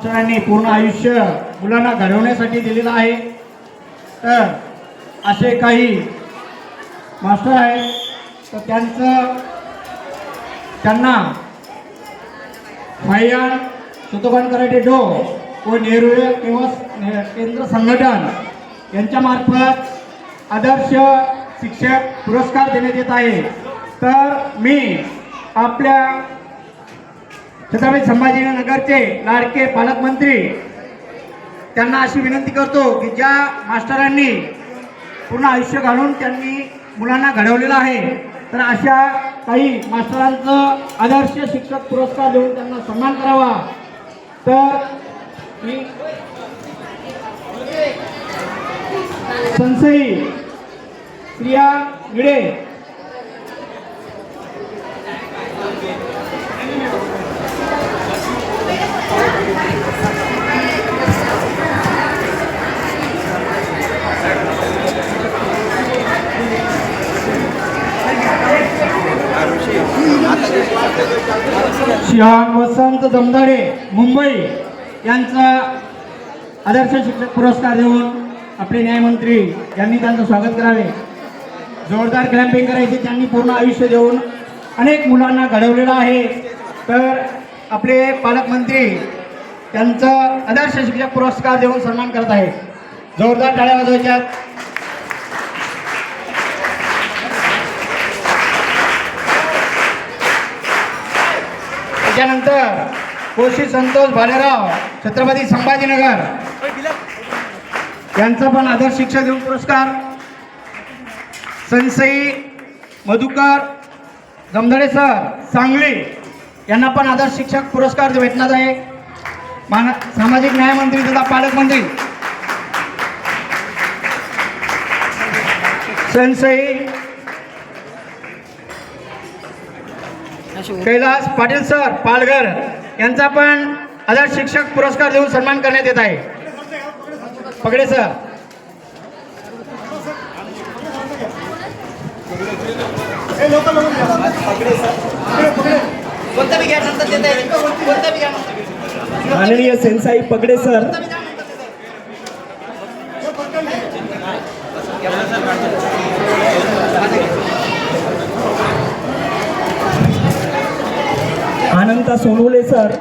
मास्टरांनी पूर्ण आयुष्य मुलांना घडवण्यासाठी दिलेलं आहे। तर असे काही मास्टर आहेत तर त्यांना फायन सुतोबान कराटे डो व नेहरू किंवा केंद्र संघटन यांच्या मार्फत आदर्श शिक्षक पुरस्कार देण्यात येत आहे। तर मी आपल्या छत्रपती संभाजीनगरचे लाडके पालकमंत्री त्यांना अशी विनंती करतो की ज्या मास्टरांनी पूर्ण आयुष्य घालून त्यांनी मुलांना घडवलेलं आहे तर अशा काही मास्टरांचं आदर्श शिक्षक पुरस्कार देऊन त्यांना सन्मान करावा। तर मी संसई प्रिया गिडे शिहान वसंत जमदाडे मुंबई यांचा आदर्श शिक्षक पुरस्कार देऊन आपले न्यायमंत्री यांनी त्यांचं स्वागत करावे। जोरदार क्लॅम्पिंग करायची। त्यांनी पूर्ण आयुष्य देऊन अनेक मुलांना घडवलेलं आहे। तर आपले पालकमंत्री त्यांचा आदर्श शिक्षक पुरस्कार देऊन सन्मान करत आहेत। जोरदार टाळ्या वाजवायच्या। त्यानंतर कोशी संतोष भालेराव छत्रपती संभाजीनगर यांचा पण आदर्श शिक्षक देऊन पुरस्कार। संसई मधुकर जमदाडे सर सांगली यांना पण आदर्श शिक्षक पुरस्कार भेटणार आहे। सामाजिक न्याय मंत्री तथा पालकमंत्री संसई कैलास पाटील सर पालघर यांचा पण आदर्श शिक्षक पुरस्कार देऊन सन्मान करण्यात येत आहे। पगडे सर माननीय सेनसाई पगडे सर अनंता सोनवले सर